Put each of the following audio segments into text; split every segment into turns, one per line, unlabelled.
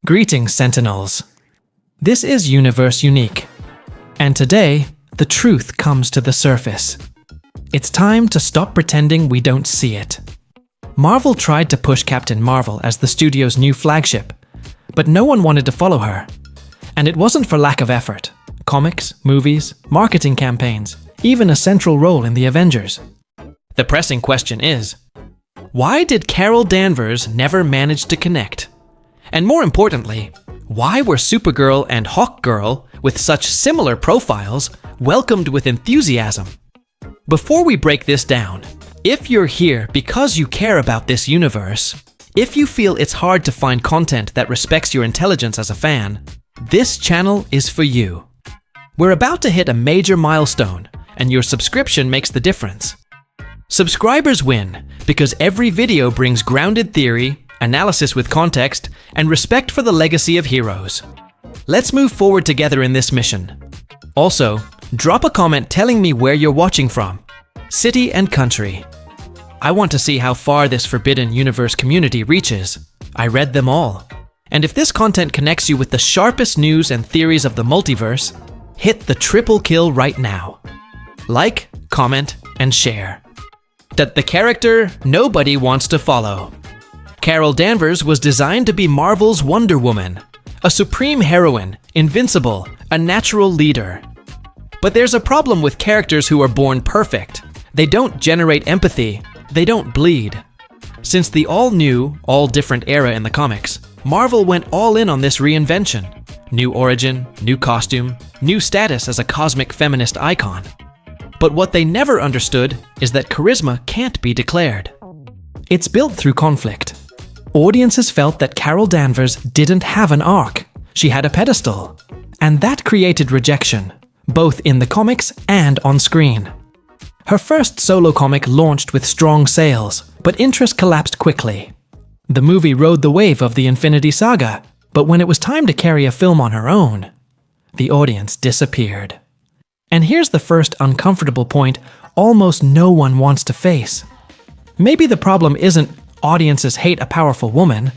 Greetings, Sentinels. This is Universe Unique, and today, the truth comes to the surface. It's time to stop pretending we don't see it. Marvel tried to push Captain Marvel as the studio's new flagship, but no one wanted to follow her. And it wasn't for lack of effort. Comics, movies, marketing campaigns, even a central role in the Avengers. The pressing question is, why did Carol Danvers never manage to connect? And more importantly, why were Supergirl and Hawkgirl, with such similar profiles, welcomed with enthusiasm? Before we break this down, if you're here because you care about this universe, if you feel it's hard to find content that respects your intelligence as a fan, this channel is for you. We're about to hit a major milestone, and your subscription makes the difference. Subscribers win because every video brings grounded theory, analysis with context, and respect for the legacy of heroes. Let's move forward together in this mission. Also, drop a comment telling me where you're watching from, city and country. I want to see how far this Forbidden Universe community reaches. I read them all. And if this content connects you with the sharpest news and theories of the multiverse, hit the triple kill right now. Like, comment, and share. That the character nobody wants to follow. Carol Danvers was designed to be Marvel's Wonder Woman, a supreme heroine, invincible, a natural leader. But there's a problem with characters who are born perfect. They don't generate empathy, they don't bleed. Since the all-new, all-different era in the comics, Marvel went all in on this reinvention. New origin, new costume, new status as a cosmic feminist icon. But what they never understood is that charisma can't be declared. It's built through conflict. Audiences felt that Carol Danvers didn't have an arc. She had a pedestal. And that created rejection, both in the comics and on screen. Her first solo comic launched with strong sales, but interest collapsed quickly. The movie rode the wave of the Infinity Saga, but when it was time to carry a film on her own, the audience disappeared. And here's the first uncomfortable point almost no one wants to face. Maybe the problem isn't audiences hate a powerful woman.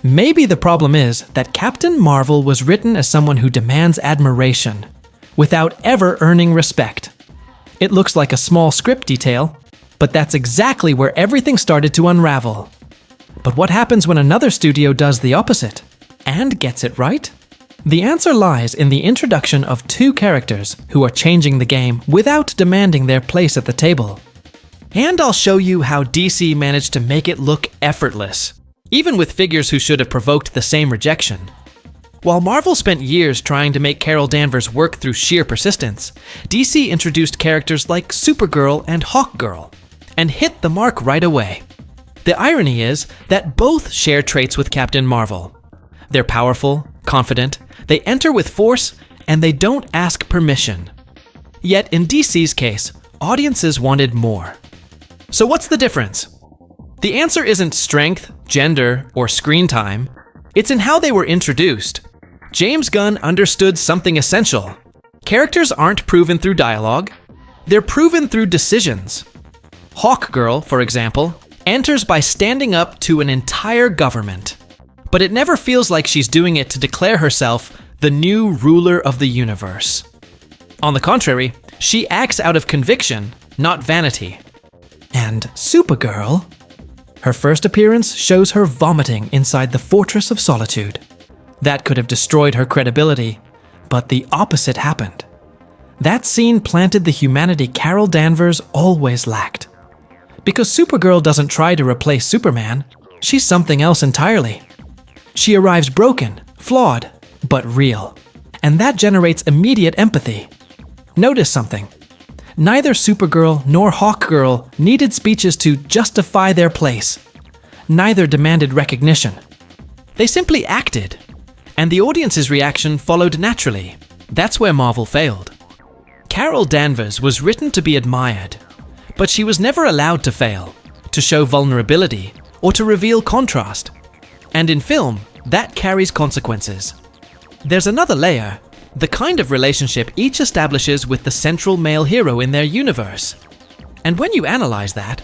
Maybe the problem is that Captain Marvel was written as someone who demands admiration, without ever earning respect. It looks like a small script detail, but that's exactly where everything started to unravel. But what happens when another studio does the opposite, and gets it right? The answer lies in the introduction of two characters who are changing the game without demanding their place at the table. And I'll show you how DC managed to make it look effortless, even with figures who should have provoked the same rejection. While Marvel spent years trying to make Carol Danvers work through sheer persistence, DC introduced characters like Supergirl and Hawkgirl, and hit the mark right away. The irony is that both share traits with Captain Marvel. They're powerful, confident, they enter with force, and they don't ask permission. Yet in DC's case, audiences wanted more. So what's the difference? The answer isn't strength, gender, or screen time. It's in how they were introduced. James Gunn understood something essential. Characters aren't proven through dialogue. They're proven through decisions. Hawkgirl, for example, enters by standing up to an entire government. But it never feels like she's doing it to declare herself the new ruler of the universe. On the contrary, she acts out of conviction, not vanity. And Supergirl? Her first appearance shows her vomiting inside the Fortress of Solitude. That could have destroyed her credibility, but the opposite happened. That scene planted the humanity Carol Danvers always lacked. Because Supergirl doesn't try to replace Superman, she's something else entirely. She arrives broken, flawed, but real. And that generates immediate empathy. Notice something. Neither Supergirl nor Hawkgirl needed speeches to justify their place. Neither demanded recognition. They simply acted. And the audience's reaction followed naturally. That's where Marvel failed. Carol Danvers was written to be admired, but she was never allowed to fail, to show vulnerability, or to reveal contrast. And in film, that carries consequences. There's another layer, the kind of relationship each establishes with the central male hero in their universe. And when you analyze that,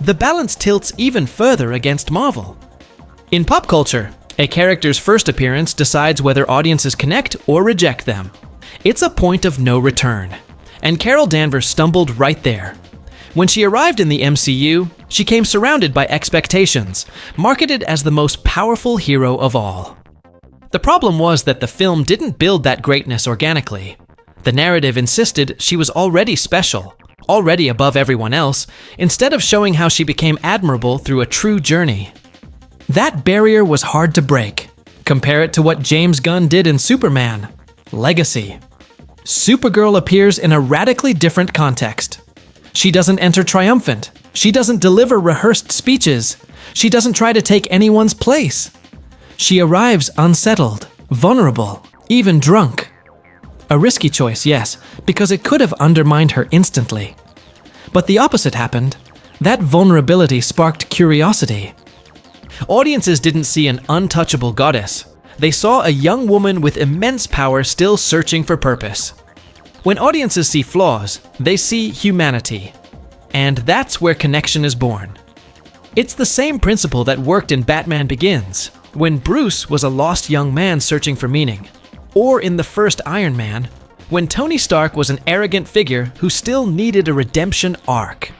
the balance tilts even further against Marvel. In pop culture, A character's first appearance decides whether audiences connect or reject them. It's a point of no return. And Carol Danvers stumbled right there. When she arrived in the MCU, she came surrounded by expectations, marketed as the most powerful hero of all. The problem was that the film didn't build that greatness organically. The narrative insisted she was already special, already above everyone else, instead of showing how she became admirable through a true journey. That barrier was hard to break. Compare it to what James Gunn did in Superman: Legacy. Supergirl appears in a radically different context. She doesn't enter triumphant. She doesn't deliver rehearsed speeches. She doesn't try to take anyone's place. She arrives unsettled, vulnerable, even drunk. A risky choice, yes, because it could have undermined her instantly. But the opposite happened. That vulnerability sparked curiosity. Audiences didn't see an untouchable goddess. They saw a young woman with immense power still searching for purpose. When audiences see flaws, they see humanity. And that's where connection is born. It's the same principle that worked in Batman Begins, when Bruce was a lost young man searching for meaning. Or in the first Iron Man, when Tony Stark was an arrogant figure who still needed a redemption arc.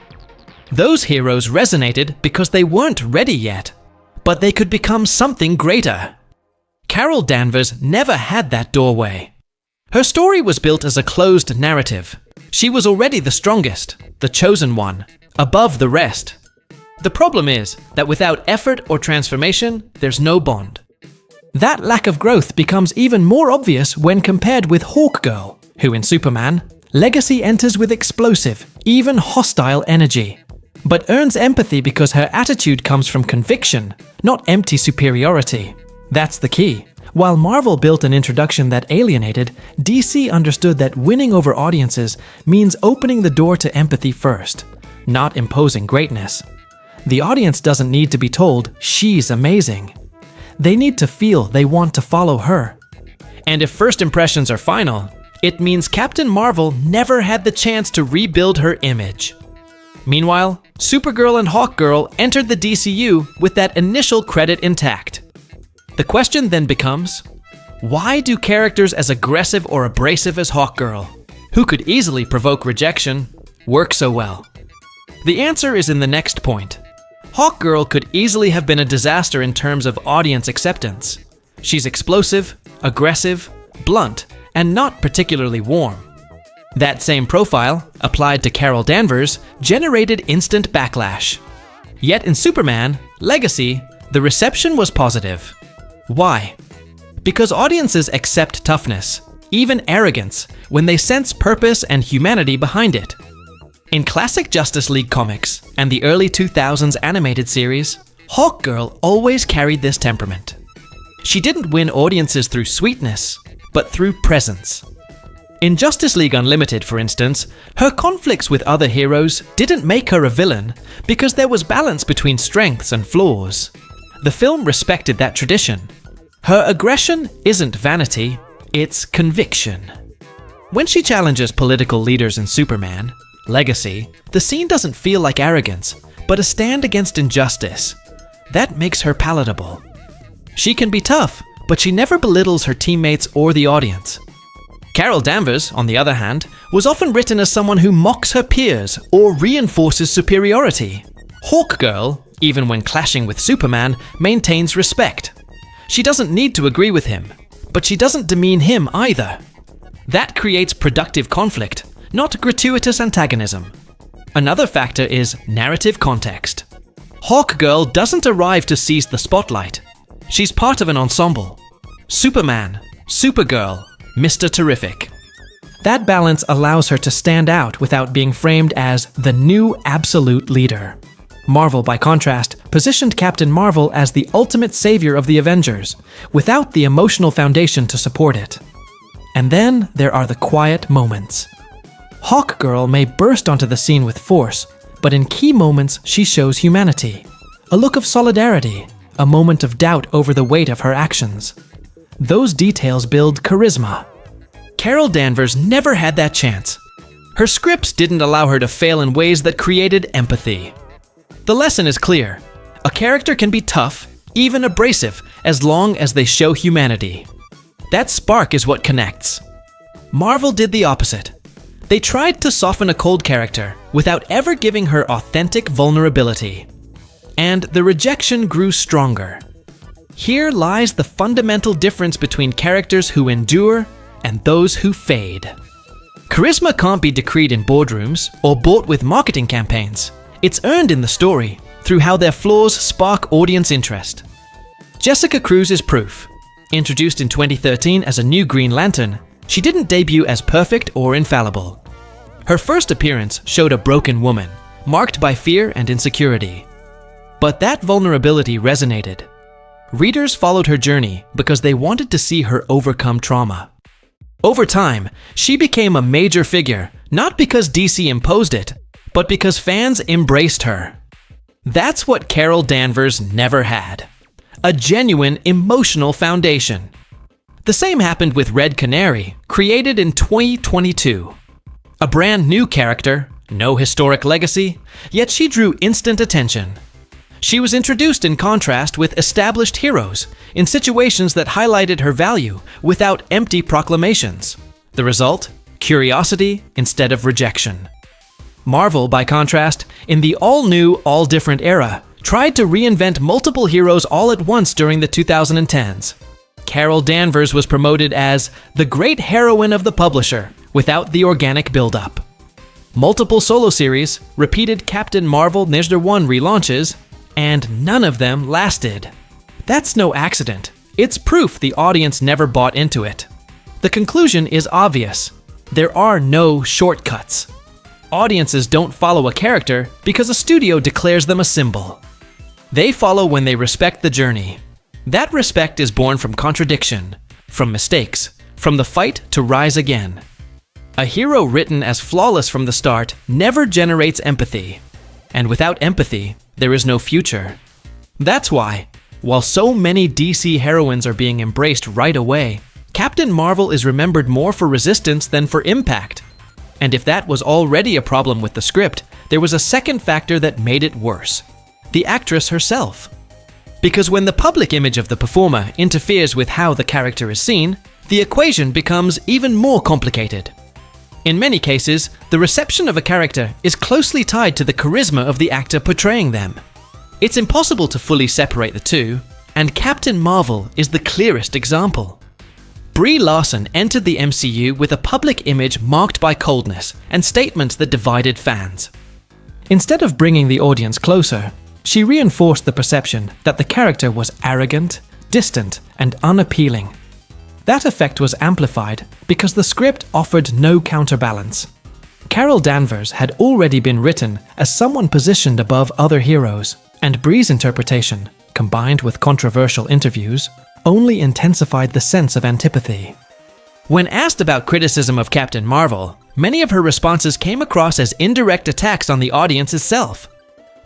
Those heroes resonated because they weren't ready yet, but they could become something greater. Carol Danvers never had that doorway. Her story was built as a closed narrative. She was already the strongest, the chosen one, above the rest. The problem is that without effort or transformation, there's no bond. That lack of growth becomes even more obvious when compared with Hawkgirl, who in Superman, Legacy enters with explosive, even hostile energy, but earns empathy because her attitude comes from conviction, not empty superiority. That's the key. While Marvel built an introduction that alienated, DC understood that winning over audiences means opening the door to empathy first, not imposing greatness. The audience doesn't need to be told she's amazing. They need to feel they want to follow her. And if first impressions are final, it means Captain Marvel never had the chance to rebuild her image. Meanwhile, Supergirl and Hawkgirl entered the DCU with that initial credit intact. The question then becomes, why do characters as aggressive or abrasive as Hawkgirl, who could easily provoke rejection, work so well? The answer is in the next point. Hawkgirl could easily have been a disaster in terms of audience acceptance. She's explosive, aggressive, blunt, and not particularly warm. That same profile, applied to Carol Danvers, generated instant backlash. Yet in Superman, Legacy, the reception was positive. Why? Because audiences accept toughness, even arrogance, when they sense purpose and humanity behind it. In classic Justice League comics and the early 2000s animated series, Hawkgirl always carried this temperament. She didn't win audiences through sweetness, but through presence. In Justice League Unlimited, for instance, her conflicts with other heroes didn't make her a villain because there was balance between strengths and flaws. The film respected that tradition. Her aggression isn't vanity, it's conviction. When she challenges political leaders in Superman, Legacy, the scene doesn't feel like arrogance, but a stand against injustice. That makes her palatable. She can be tough, but she never belittles her teammates or the audience. Carol Danvers, on the other hand, was often written as someone who mocks her peers or reinforces superiority. Hawkgirl, even when clashing with Superman, maintains respect. She doesn't need to agree with him, but she doesn't demean him either. That creates productive conflict, not gratuitous antagonism. Another factor is narrative context. Hawkgirl doesn't arrive to seize the spotlight. She's part of an ensemble. Superman, Supergirl, Mr. Terrific. That balance allows her to stand out without being framed as the new absolute leader. Marvel, by contrast, positioned Captain Marvel as the ultimate savior of the Avengers, without the emotional foundation to support it. And then there are the quiet moments. Hawkgirl may burst onto the scene with force, but in key moments she shows humanity. A look of solidarity, a moment of doubt over the weight of her actions. Those details build charisma. Carol Danvers never had that chance. Her scripts didn't allow her to fail in ways that created empathy. The lesson is clear. A character can be tough, even abrasive, as long as they show humanity. That spark is what connects. Marvel did the opposite. They tried to soften a cold character without ever giving her authentic vulnerability. And the rejection grew stronger. Here lies the fundamental difference between characters who endure and those who fade. Charisma can't be decreed in boardrooms or bought with marketing campaigns. It's earned in the story through how their flaws spark audience interest. Jessica Cruz is proof. Introduced in 2013 as a new Green Lantern, she didn't debut as perfect or infallible. Her first appearance showed a broken woman, marked by fear and insecurity. But that vulnerability resonated. Readers followed her journey because they wanted to see her overcome trauma. Over time, she became a major figure, not because DC imposed it, but because fans embraced her. That's what Carol Danvers never had. A genuine emotional foundation. The same happened with Red Canary, created in 2022. A brand new character, no historic legacy, yet she drew instant attention. She was introduced in contrast with established heroes in situations that highlighted her value without empty proclamations. The result? Curiosity instead of rejection. Marvel, by contrast, in the all-new, all-different era, tried to reinvent multiple heroes all at once during the 2010s. Carol Danvers was promoted as the great heroine of the publisher, without the organic build-up. Multiple solo series, repeated Captain Marvel Nizhder 1 relaunches, and none of them lasted. That's no accident. It's proof the audience never bought into it. The conclusion is obvious. There are no shortcuts. Audiences don't follow a character because a studio declares them a symbol. They follow when they respect the journey. That respect is born from contradiction, from mistakes, from the fight to rise again. A hero written as flawless from the start never generates empathy. And without empathy, there is no future. That's why, while so many DC heroines are being embraced right away, Captain Marvel is remembered more for resistance than for impact. And if that was already a problem with the script, there was a second factor that made it worse: the actress herself. Because when the public image of the performer interferes with how the character is seen, the equation becomes even more complicated. In many cases, the reception of a character is closely tied to the charisma of the actor portraying them. It's impossible to fully separate the two, and Captain Marvel is the clearest example. Brie Larson entered the MCU with a public image marked by coldness and statements that divided fans. Instead of bringing the audience closer, she reinforced the perception that the character was arrogant, distant, and unappealing. That effect was amplified because the script offered no counterbalance. Carol Danvers had already been written as someone positioned above other heroes, and Brie's interpretation, combined with controversial interviews, only intensified the sense of antipathy. When asked about criticism of Captain Marvel, many of her responses came across as indirect attacks on the audience itself.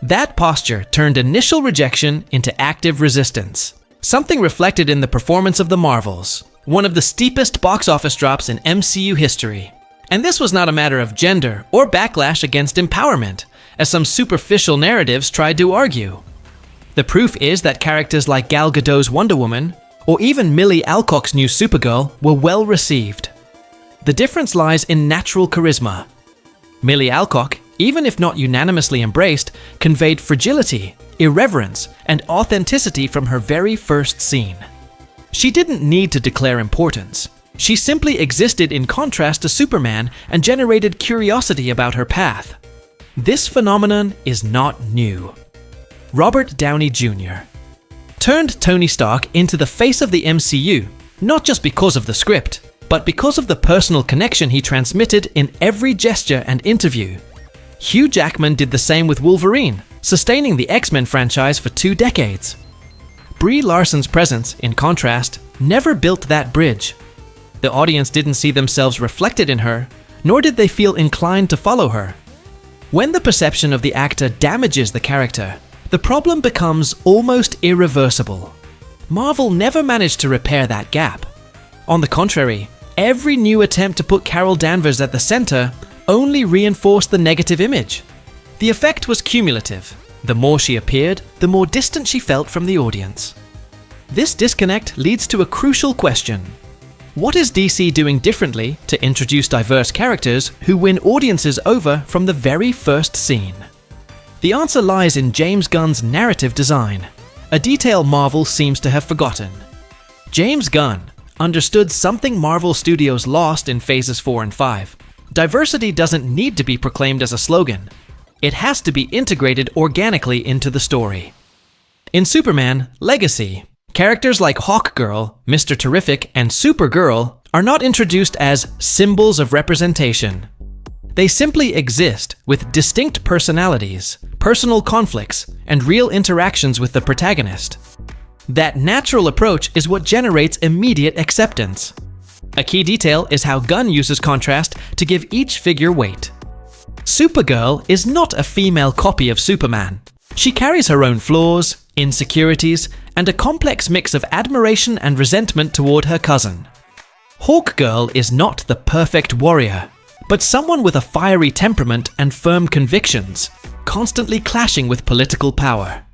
That posture turned initial rejection into active resistance, something reflected in the performance of the Marvels, one of the steepest box office drops in MCU history. And this was not a matter of gender or backlash against empowerment, as some superficial narratives tried to argue. The proof is that characters like Gal Gadot's Wonder Woman, or even Millie Alcock's new Supergirl, were well received. The difference lies in natural charisma. Millie Alcock, even if not unanimously embraced, conveyed fragility, irreverence, and authenticity from her very first scene. She didn't need to declare importance. She simply existed in contrast to Superman and generated curiosity about her path. This phenomenon is not new. Robert Downey Jr. turned Tony Stark into the face of the MCU, not just because of the script, but because of the personal connection he transmitted in every gesture and interview. Hugh Jackman did the same with Wolverine, sustaining the X-Men franchise for 2 decades. Brie Larson's presence, in contrast, never built that bridge. The audience didn't see themselves reflected in her, nor did they feel inclined to follow her. When the perception of the actor damages the character, the problem becomes almost irreversible. Marvel never managed to repair that gap. On the contrary, every new attempt to put Carol Danvers at the center only reinforced the negative image. The effect was cumulative. The more she appeared, the more distant she felt from the audience. This disconnect leads to a crucial question. What is DC doing differently to introduce diverse characters who win audiences over from the very first scene? The answer lies in James Gunn's narrative design, a detail Marvel seems to have forgotten. James Gunn understood something Marvel Studios lost in phases 4 and 5. Diversity doesn't need to be proclaimed as a slogan. It has to be integrated organically into the story. In Superman Legacy, characters like Hawkgirl, Mr. Terrific, and Supergirl are not introduced as symbols of representation. They simply exist with distinct personalities, personal conflicts, and real interactions with the protagonist. That natural approach is what generates immediate acceptance. A key detail is how Gunn uses contrast to give each figure weight. Supergirl is not a female copy of Superman. She carries her own flaws, insecurities, and a complex mix of admiration and resentment toward her cousin. Hawkgirl is not the perfect warrior, but someone with a fiery temperament and firm convictions, constantly clashing with political power.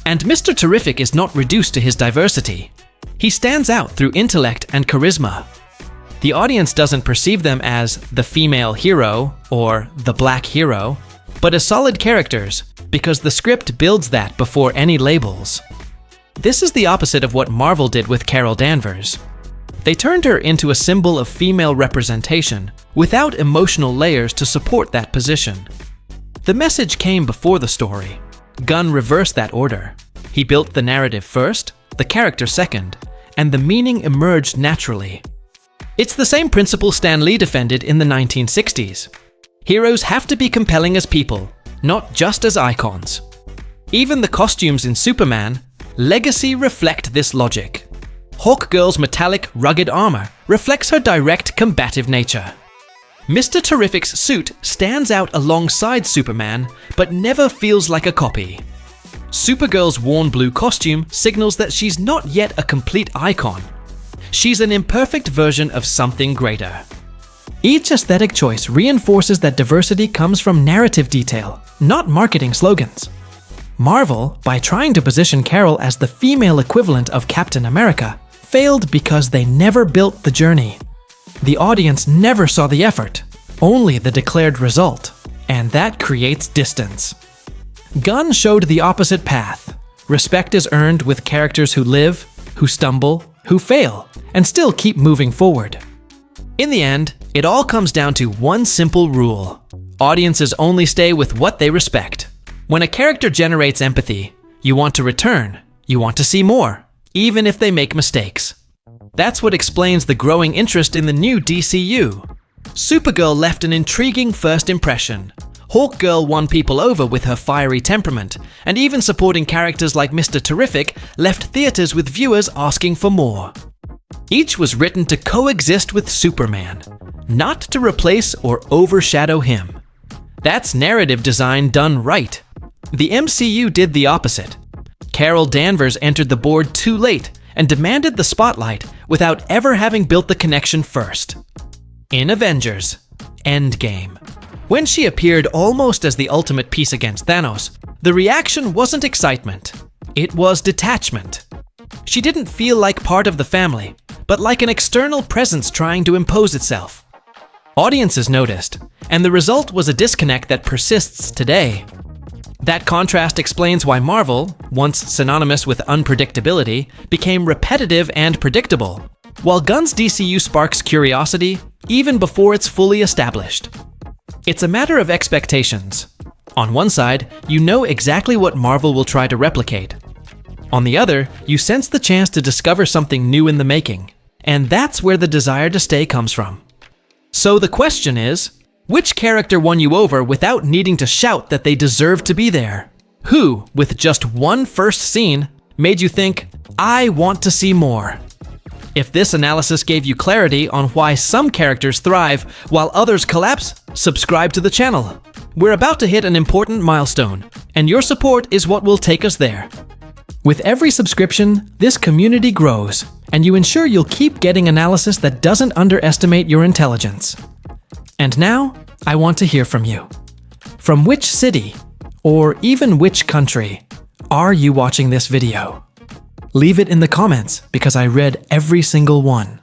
And Mr. Terrific is not reduced to his diversity. He stands out through intellect and charisma. The audience doesn't perceive them as the female hero or the black hero, but as solid characters, because the script builds that before any labels. This is the opposite of what Marvel did with Carol Danvers. They turned her into a symbol of female representation without emotional layers to support that position. The message came before the story. Gunn reversed that order. He built the narrative first, the character second, and the meaning emerged naturally. It's the same principle Stan Lee defended in the 1960s. Heroes have to be compelling as people, not just as icons. Even the costumes in Superman Legacy reflect this logic. Hawkgirl's metallic, rugged armor reflects her direct, combative nature. Mr. Terrific's suit stands out alongside Superman, but never feels like a copy. Supergirl's worn blue costume signals that she's not yet a complete icon. She's an imperfect version of something greater. Each aesthetic choice reinforces that diversity comes from narrative detail, not marketing slogans. Marvel, by trying to position Carol as the female equivalent of Captain America, failed because they never built the journey. The audience never saw the effort, only the declared result, and that creates distance. Gunn showed the opposite path. Respect is earned with characters who live, who stumble, who fail, and still keep moving forward. In the end, it all comes down to one simple rule. Audiences only stay with what they respect. When a character generates empathy, you want to return, you want to see more, even if they make mistakes. That's what explains the growing interest in the new DCU. Supergirl left an intriguing first impression. Hawkgirl won people over with her fiery temperament, and even supporting characters like Mr. Terrific left theaters with viewers asking for more. Each was written to coexist with Superman, not to replace or overshadow him. That's narrative design done right. The MCU did the opposite. Carol Danvers entered the board too late and demanded the spotlight without ever having built the connection first. In Avengers Endgame, when she appeared almost as the ultimate piece against Thanos, the reaction wasn't excitement. It was detachment. She didn't feel like part of the family, but like an external presence trying to impose itself. Audiences noticed, and the result was a disconnect that persists today. That contrast explains why Marvel, once synonymous with unpredictability, became repetitive and predictable, while Gunn's DCU sparks curiosity even before it's fully established. It's a matter of expectations. On one side, you know exactly what Marvel will try to replicate. On the other, you sense the chance to discover something new in the making, and that's where the desire to stay comes from. So the question is, which character won you over without needing to shout that they deserve to be there? Who, with just one first scene, made you think, I want to see more? If this analysis gave you clarity on why some characters thrive while others collapse, subscribe to the channel. We're about to hit an important milestone, and your support is what will take us there. With every subscription, this community grows, and you ensure you'll keep getting analysis that doesn't underestimate your intelligence. And now, I want to hear from you. From which city, or even which country, are you watching this video? Leave it in the comments because I read every single one.